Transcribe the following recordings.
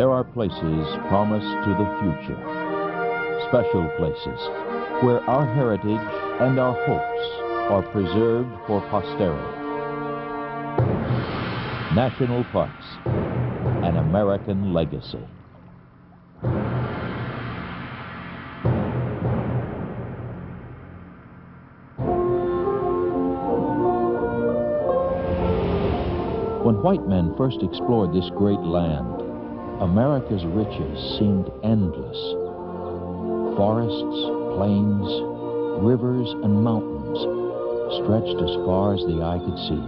There are places promised to the future, special places where our heritage and our hopes are preserved for posterity. National parks, an American legacy. When white men first explored this great land, America's riches seemed endless. Forests, plains, rivers, and mountains stretched as far as the eye could see.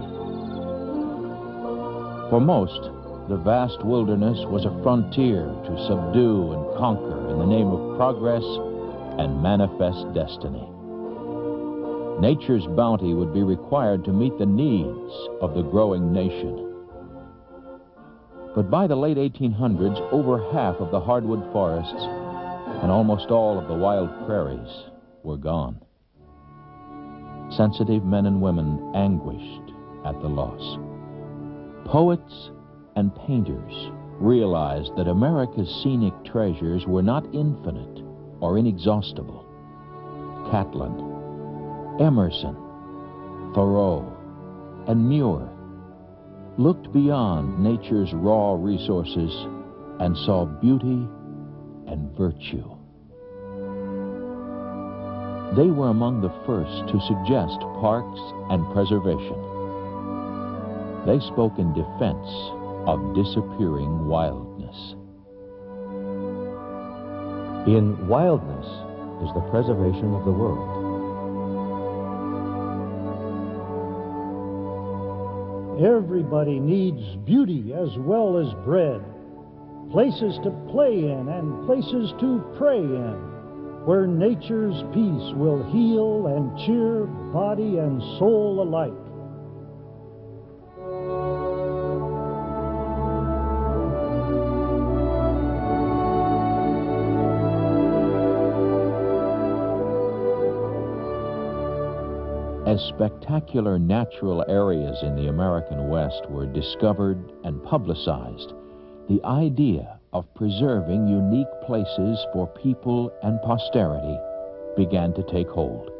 For most, the vast wilderness was a frontier to subdue and conquer in the name of progress and manifest destiny. Nature's bounty would be required to meet the needs of the growing nation. But by the late 1800s, over half of the hardwood forests and almost all of the wild prairies were gone. Sensitive men and women anguished at the loss. Poets and painters realized that America's scenic treasures were not infinite or inexhaustible. Catlin, Emerson, Thoreau, and Muir looked beyond nature's raw resources and saw beauty and virtue. They were among the first to suggest parks and preservation. They spoke in defense of disappearing wildness. In wildness is the preservation of the world. Everybody needs beauty as well as bread, places to play in and places to pray in, where nature's peace will heal and cheer body and soul alike. As spectacular natural areas in the American West were discovered and publicized, the idea of preserving unique places for people and posterity began to take hold.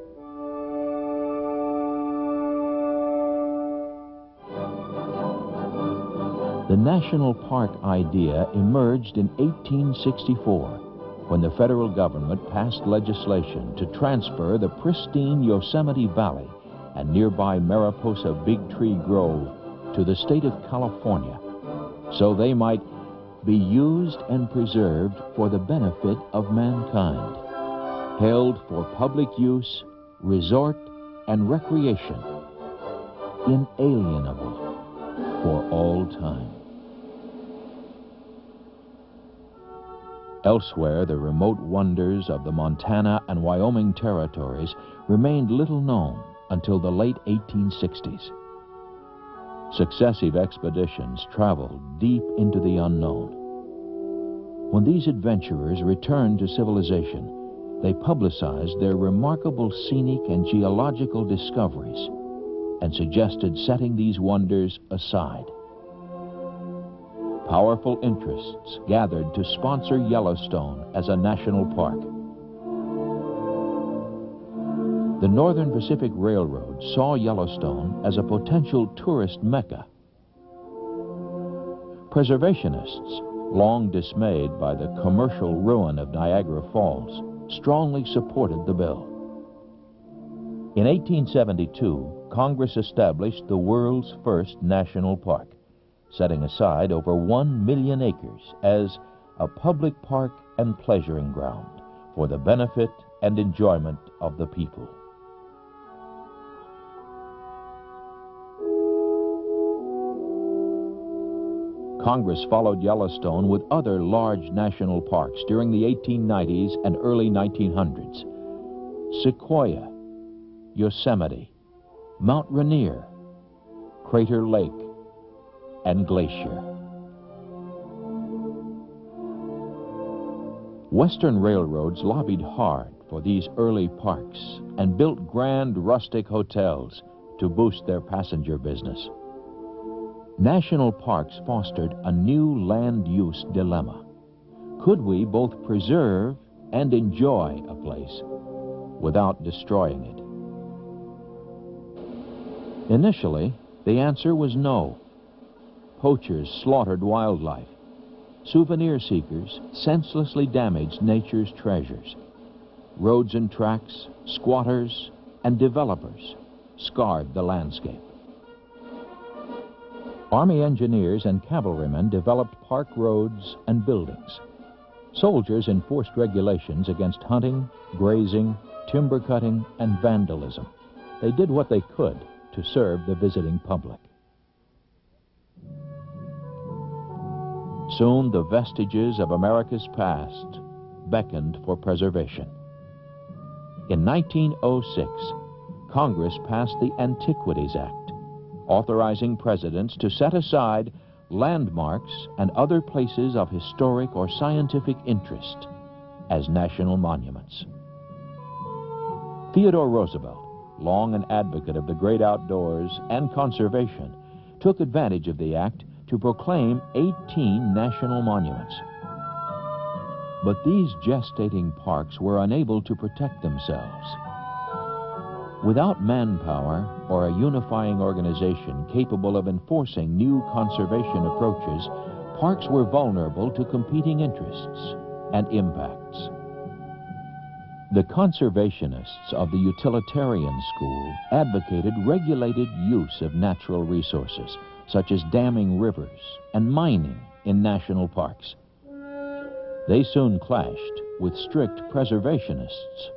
The national park idea emerged in 1864 when the federal government passed legislation to transfer the pristine Yosemite Valley and nearby Mariposa Big Tree Grove to the state of California, so they might be used and preserved for the benefit of mankind, held for public use, resort, and recreation, inalienable for all time. Elsewhere, the remote wonders of the Montana and Wyoming territories remained little known until the late 1860s. Successive expeditions traveled deep into the unknown. When these adventurers returned to civilization, they publicized their remarkable scenic and geological discoveries and suggested setting these wonders aside. Powerful interests gathered to sponsor Yellowstone as a national park. The Northern Pacific Railroad saw Yellowstone as a potential tourist mecca. Preservationists, long dismayed by the commercial ruin of Niagara Falls, strongly supported the bill. In 1872, Congress established the world's first national park, setting aside over 1 million acres as a public park and pleasuring ground for the benefit and enjoyment of the people. Congress followed Yellowstone with other large national parks during the 1890s and early 1900s. Sequoia, Yosemite, Mount Rainier, Crater Lake, and Glacier. Western railroads lobbied hard for these early parks and built grand rustic hotels to boost their passenger business. National parks fostered a new land use dilemma. could we both preserve and enjoy a place without destroying it? Initially, the answer was no. Poachers slaughtered wildlife. Souvenir seekers senselessly damaged nature's treasures. Roads and tracks, squatters, and developers scarred the landscape. Army engineers and cavalrymen developed park roads and buildings. Soldiers enforced regulations against hunting, grazing, timber cutting, and vandalism. They did what they could to serve the visiting public. Soon the vestiges of America's past beckoned for preservation. In 1906, Congress passed the Antiquities Act, authorizing presidents to set aside landmarks and other places of historic or scientific interest as national monuments. Theodore Roosevelt, long an advocate of the great outdoors and conservation, took advantage of the act to proclaim 18 national monuments. But these gestating parks were unable to protect themselves. Without manpower or a unifying organization capable of enforcing new conservation approaches, parks were vulnerable to competing interests and impacts. The conservationists of the utilitarian school advocated regulated use of natural resources, such as damming rivers and mining in national parks. They soon clashed with strict preservationists.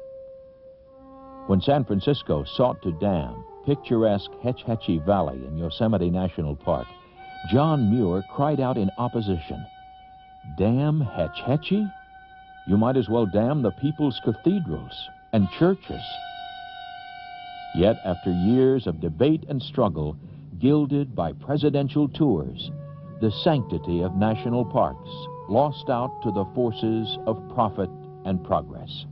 When San Francisco sought to dam picturesque Hetch Hetchy Valley in Yosemite National Park, John Muir cried out in opposition. "Dam Hetch Hetchy? You might as well dam the people's cathedrals and churches." Yet after years of debate and struggle, gilded by presidential tours, the sanctity of national parks lost out to the forces of profit and progress.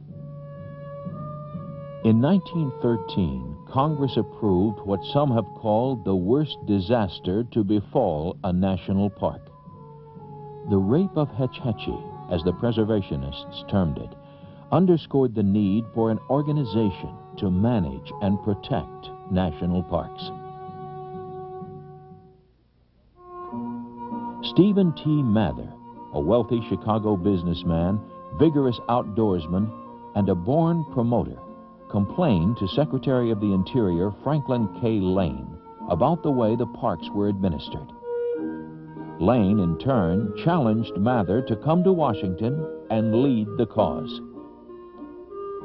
In 1913, Congress approved what some have called the worst disaster to befall a national park. The rape of Hetch Hetchy, as the preservationists termed it, underscored the need for an organization to manage and protect national parks. Stephen T. Mather, a wealthy Chicago businessman, vigorous outdoorsman, and a born promoter, complained to Secretary of the Interior Franklin K. Lane about the way the parks were administered. Lane, in turn, challenged Mather to come to Washington and lead the cause.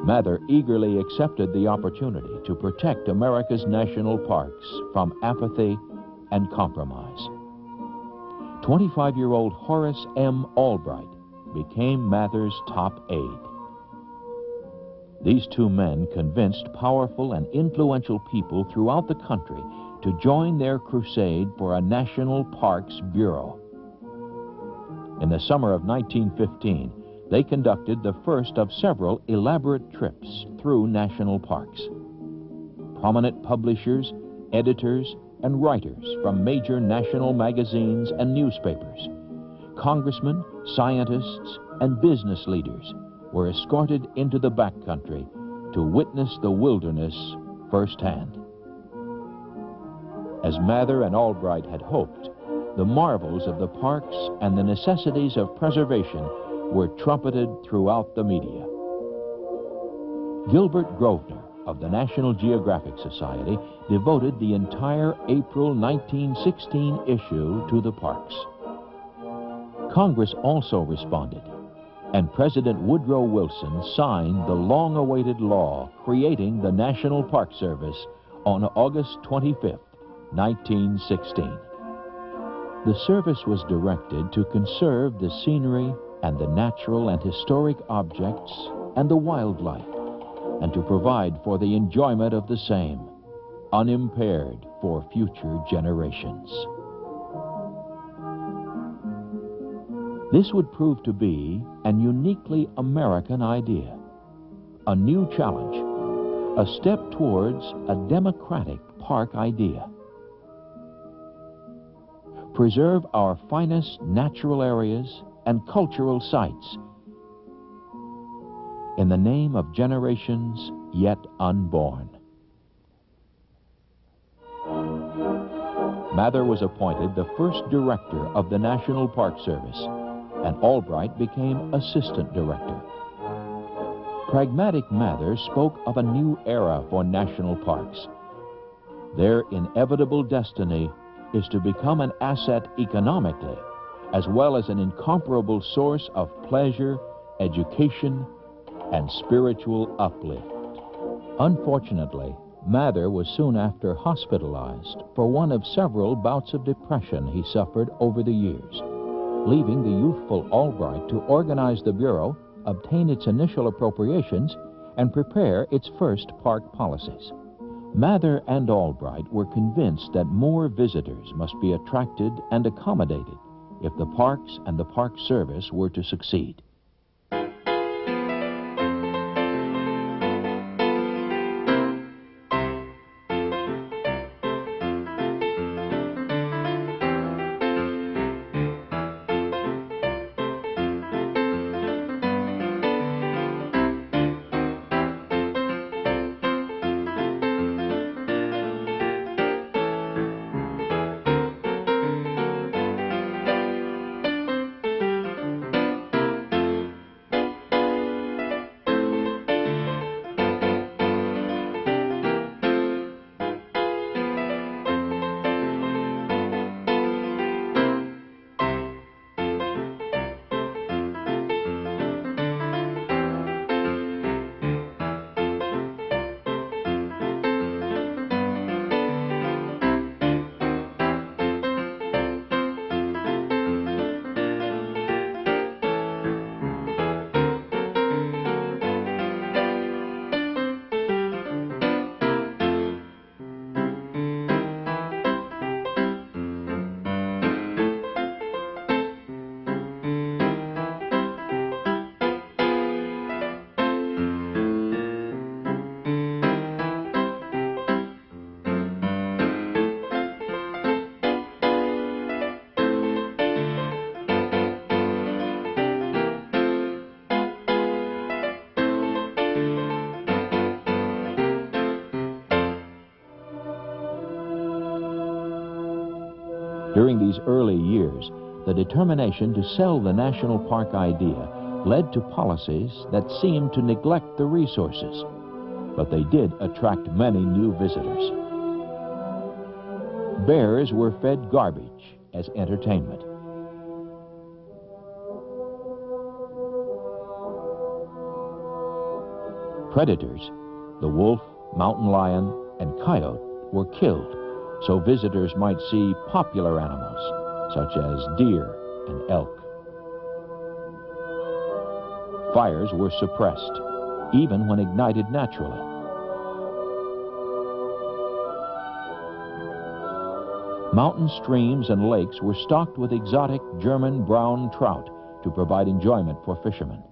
Mather eagerly accepted the opportunity to protect America's national parks from apathy and compromise. 25-year-old Horace M. Albright became Mather's top aide. These two men convinced powerful and influential people throughout the country to join their crusade for a National Parks Bureau. In the summer of 1915, they conducted the first of several elaborate trips through national parks. Prominent publishers, editors, and writers from major national magazines and newspapers, congressmen, scientists, and business leaders were escorted into the backcountry to witness the wilderness firsthand. As Mather and Albright had hoped, the marvels of the parks and the necessities of preservation were trumpeted throughout the media. Gilbert Grosvenor of the National Geographic Society devoted the entire April 1916 issue to the parks. Congress also responded, and President Woodrow Wilson signed the long-awaited law creating the National Park Service on August 25, 1916. The service was directed to conserve the scenery and the natural and historic objects and the wildlife, and to provide for the enjoyment of the same, unimpaired for future generations. This would prove to be an uniquely American idea, a new challenge, a step towards a democratic park idea. Preserve our finest natural areas and cultural sites in the name of generations yet unborn. Mather was appointed the first director of the National Park Service, and Albright became assistant director. Pragmatic Mather spoke of a new era for national parks. Their inevitable destiny is to become an asset economically, as well as an incomparable source of pleasure, education, and spiritual uplift. Unfortunately, Mather was soon after hospitalized for one of several bouts of depression he suffered over the years, leaving the youthful Albright to organize the Bureau, obtain its initial appropriations, and prepare its first park policies. Mather and Albright were convinced that more visitors must be attracted and accommodated if the parks and the Park Service were to succeed. During these early years, the determination to sell the national park idea led to policies that seemed to neglect the resources, but they did attract many new visitors. Bears were fed garbage as entertainment. Predators, the wolf, mountain lion, and coyote, were killed so visitors might see popular animals such as deer and elk. Fires were suppressed, even when ignited naturally. Mountain streams and lakes were stocked with exotic German brown trout to provide enjoyment for fishermen.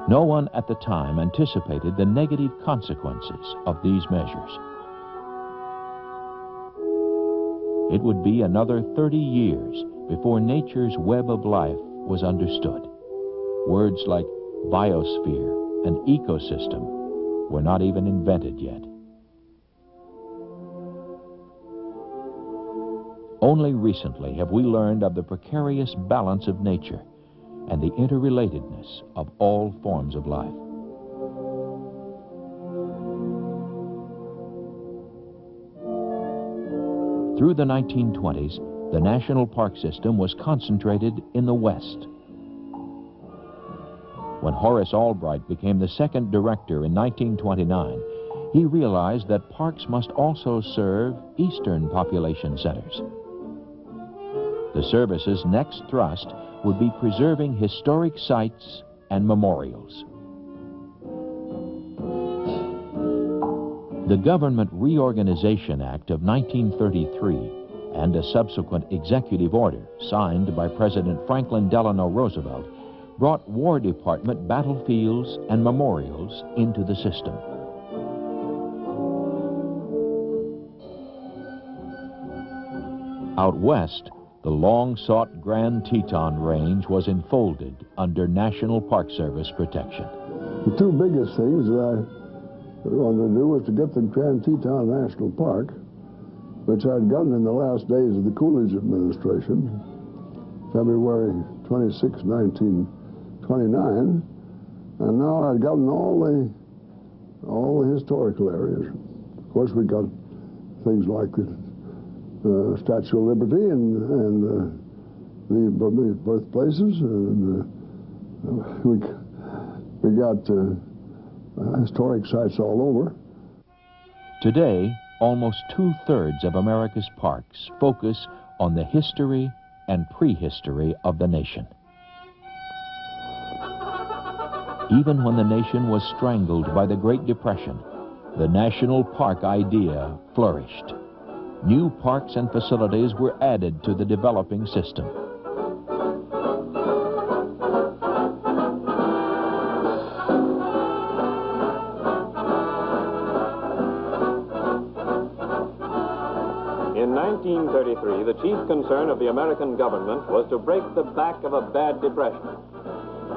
No one at the time anticipated the negative consequences of these measures. It would be another 30 years before nature's web of life was understood. Words like biosphere and ecosystem were not even invented yet. Only recently have we learned of the precarious balance of nature and the interrelatedness of all forms of life. Through the 1920s, the national park system was concentrated in the West. When Horace Albright became the second director in 1929, he realized that parks must also serve eastern population centers. The service's next thrust would be preserving historic sites and memorials. The Government Reorganization Act of 1933 and a subsequent executive order signed by President Franklin Delano Roosevelt brought War Department battlefields and memorials into the system. Out west, the long-sought Grand Teton Range was enfolded under National Park Service protection. The two biggest things that I wanted to do was to get the Grand Teton National Park, which I'd gotten in the last days of the Coolidge administration, February 26, 1929, and now I'd gotten all the historical areas. Of course, we got things like the Statue of Liberty and the birthplaces, and we got historic sites all over. Today, almost 2/3 of America's parks focus on the history and prehistory of the nation. Even when the nation was strangled by the Great Depression, the national park idea flourished. New parks and facilities were added to the developing system. In 1933, the chief concern of the American government was to break the back of a bad depression.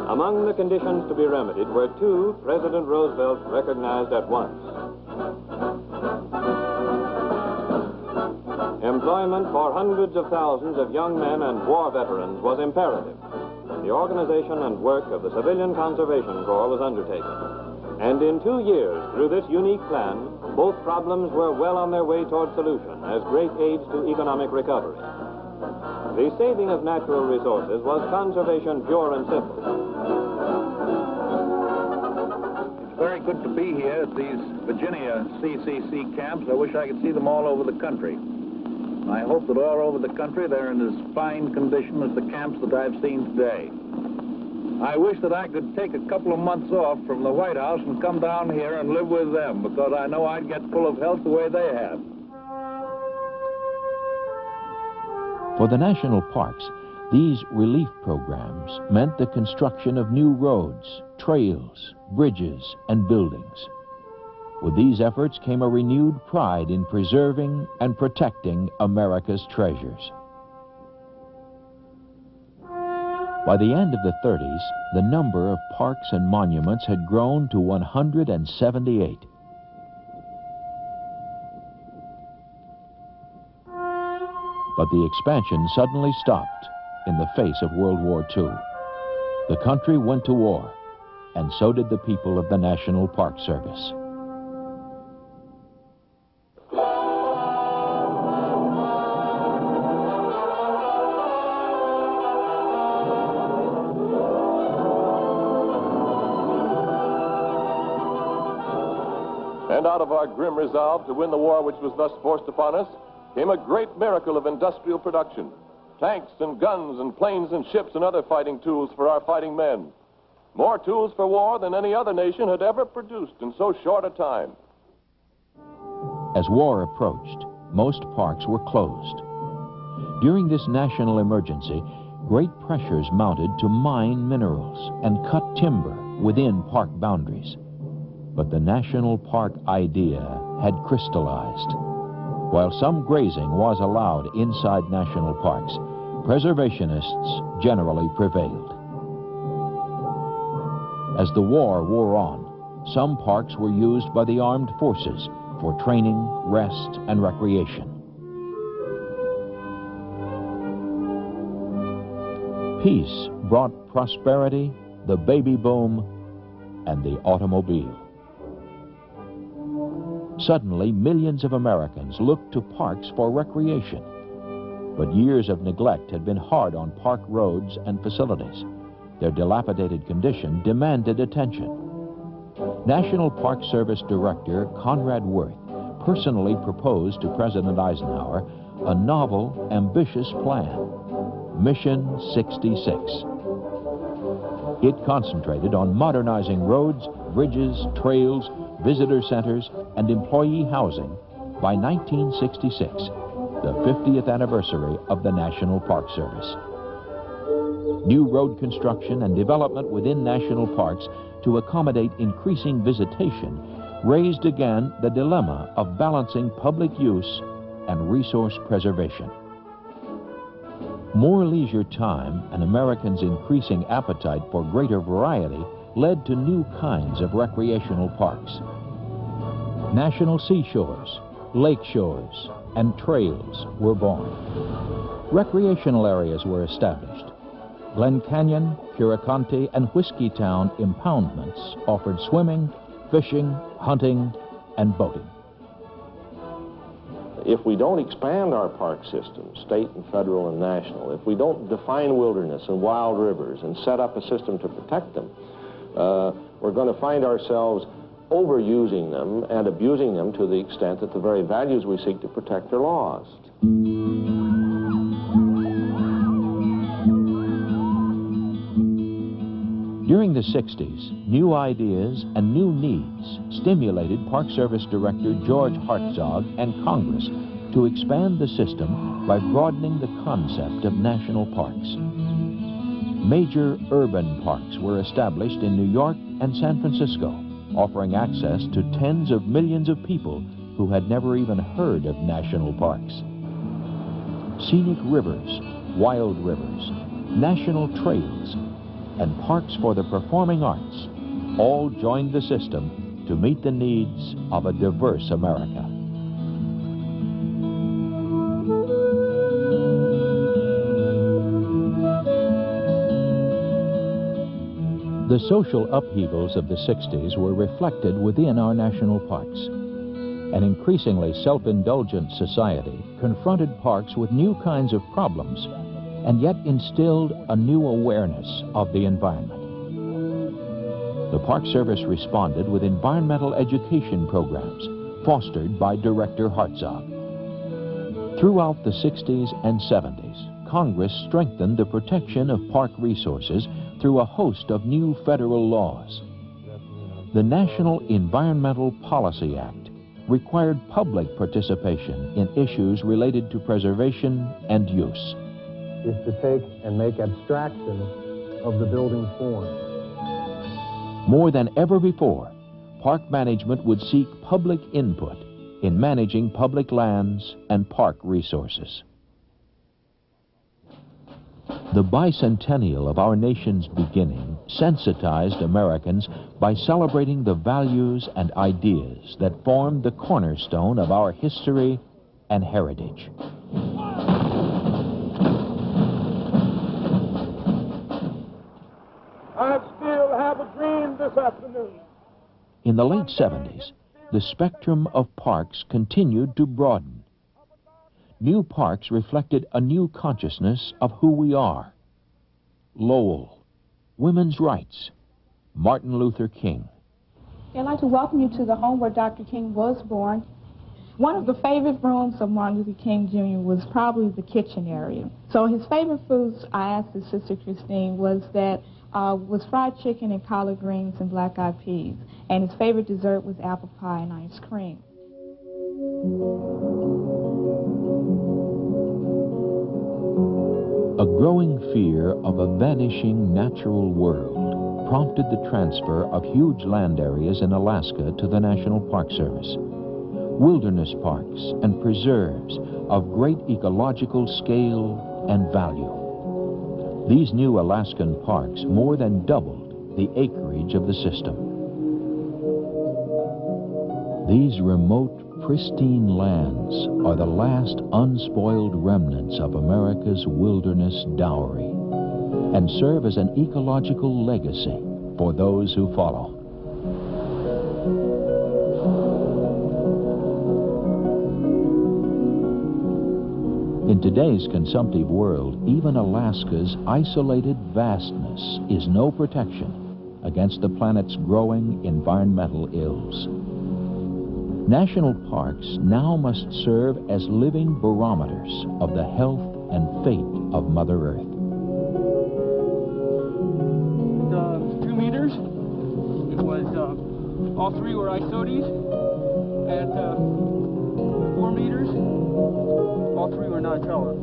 Among the conditions to be remedied were two President Roosevelt recognized at once. Employment for hundreds of thousands of young men and war veterans was imperative. The organization and work of the Civilian Conservation Corps was undertaken. And in 2 years, through this unique plan, both problems were well on their way toward solution as great aids to economic recovery. The saving of natural resources was conservation pure and simple. It's very good to be here at these Virginia CCC camps. I wish I could see them all over the country. I hope that all over the country they're in as fine condition as the camps that I've seen today. I wish that I could take a couple of months off from the White House and come down here and live with them, because I know I'd get full of health the way they have. For the national parks, these relief programs meant the construction of new roads, trails, bridges, and buildings. With these efforts came a renewed pride in preserving and protecting America's treasures. By the end of the 30s, the number of parks and monuments had grown to 178. But the expansion suddenly stopped in the face of World War II. The country went to war, and so did the people of the National Park Service. And out of our grim resolve to win the war which was thus forced upon us came a great miracle of industrial production. Tanks and guns and planes and ships and other fighting tools for our fighting men. More tools for war than any other nation had ever produced in so short a time. As war approached, most parks were closed. During this national emergency, great pressures mounted to mine minerals and cut timber within park boundaries. But the national park idea had crystallized. While some grazing was allowed inside national parks, preservationists generally prevailed. As the war wore on, some parks were used by the armed forces for training, rest, and recreation. Peace brought prosperity, the baby boom, and the automobile. Suddenly, millions of Americans looked to parks for recreation. But years of neglect had been hard on park roads and facilities. Their dilapidated condition demanded attention. National Park Service Director Conrad Worth personally proposed to President Eisenhower a novel, ambitious plan, Mission 66. It concentrated on modernizing roads, bridges, trails, visitor centers, and employee housing by 1966, the 50th anniversary of the National Park Service. New road construction and development within national parks to accommodate increasing visitation raised again the dilemma of balancing public use and resource preservation. More leisure time and Americans' increasing appetite for greater variety led to new kinds of recreational parks. National seashores, lake shores, and trails were born. Recreational areas were established. Glen Canyon, Puracanti, and Whiskey Town impoundments offered swimming, fishing, hunting, and boating. If we don't expand our park system, state and federal and national, if we don't define wilderness and wild rivers and set up a system to protect them, we're going to find ourselves overusing them and abusing them to the extent that the very values we seek to protect are lost. During the 60s, new ideas and new needs stimulated Park Service Director George Hartzog and Congress to expand the system by broadening the concept of national parks. Major urban parks were established in New York and San Francisco, offering access to tens of millions of people who had never even heard of national parks. Scenic rivers, wild rivers, national trails, and parks for the performing arts all joined the system to meet the needs of a diverse America. The social upheavals of the 60s were reflected within our national parks. An increasingly self-indulgent society confronted parks with new kinds of problems and yet instilled a new awareness of the environment. The Park Service responded with environmental education programs fostered by Director Hartzog. Throughout the 60s and 70s, Congress strengthened the protection of park resources through a host of new federal laws. The National Environmental Policy Act required public participation in issues related to preservation and use. Is to take and make abstraction of the building form. More than ever before, park management would seek public input in managing public lands and park resources. The bicentennial of our nation's beginning sensitized Americans by celebrating the values and ideas that formed the cornerstone of our history and heritage. I still have a dream this afternoon. In the late 70s, the spectrum of parks continued to broaden. New parks reflected a new consciousness of who we are. Lowell, women's rights, Martin Luther King. I'd like to welcome you to the home where Dr. King was born. One of the favorite rooms of Martin Luther King Jr. was probably the kitchen area. So his favorite foods, I asked his sister Christine, was fried chicken and collard greens and black-eyed peas. And his favorite dessert was apple pie and ice cream. A growing fear of a vanishing natural world prompted the transfer of huge land areas in Alaska to the National Park Service. Wilderness parks and preserves of great ecological scale and value. These new Alaskan parks more than doubled the acreage of the system. These remote, pristine lands are the last unspoiled remnants of America's wilderness dowry and serve as an ecological legacy for those who follow. In today's consumptive world, even Alaska's isolated vastness is no protection against the planet's growing environmental ills. National parks now must serve as living barometers of the health and fate of Mother Earth. 2 meters. It was, all three were isotes. At 4 meters, all three were non-color.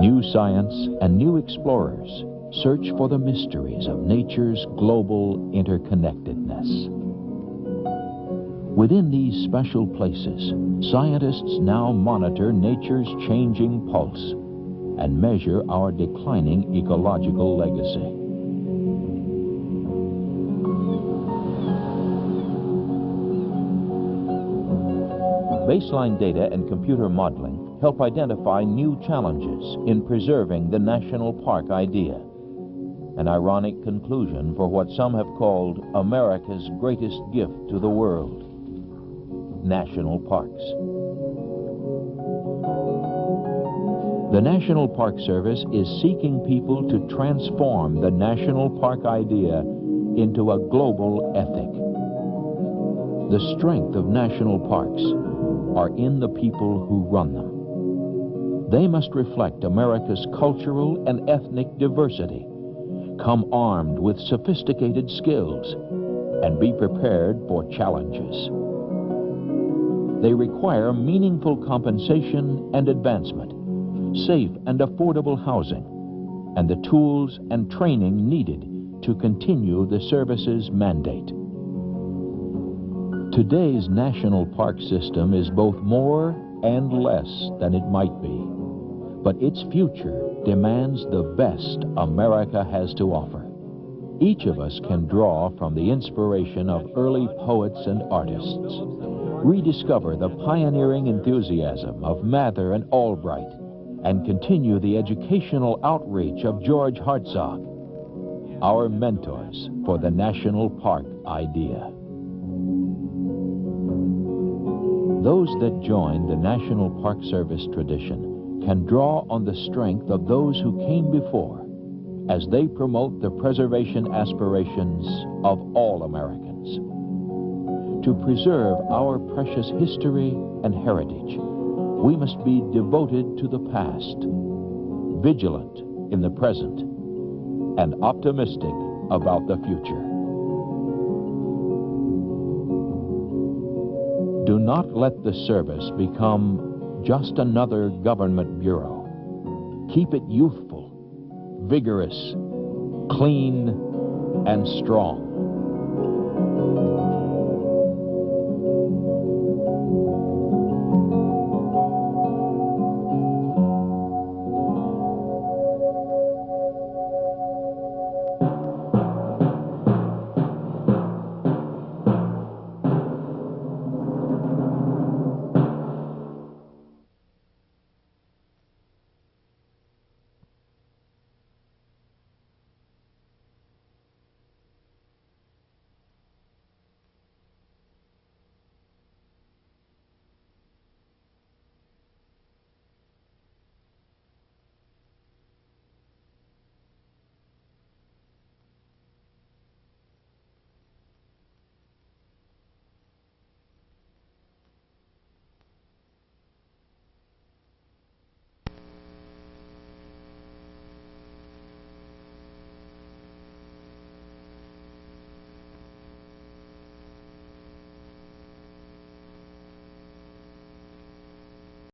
New science and new explorers search for the mysteries of nature's global interconnectedness. Within these special places, scientists now monitor nature's changing pulse, and measure our declining ecological legacy. Baseline data and computer modeling help identify new challenges in preserving the national park idea, an ironic conclusion for what some have called America's greatest gift to the world, national parks. The National Park Service is seeking people to transform the national park idea into a global ethic. The strength of national parks are in the people who run them. They must reflect America's cultural and ethnic diversity, come armed with sophisticated skills, and be prepared for challenges. They require meaningful compensation and advancement, safe and affordable housing, and the tools and training needed to continue the service's mandate. Today's national park system is both more and less than it might be, but its future demands the best America has to offer. Each of us can draw from the inspiration of early poets and artists, rediscover the pioneering enthusiasm of Mather and Albright, and continue the educational outreach of George Hartzog, our mentors for the national park idea. Those that join the National Park Service tradition can draw on the strength of those who came before as they promote the preservation aspirations of all Americans. To preserve our precious history and heritage, we must be devoted to the past, vigilant in the present, and optimistic about the future. Do not let the service become just another government bureau. Keep it youthful, vigorous, clean, and strong.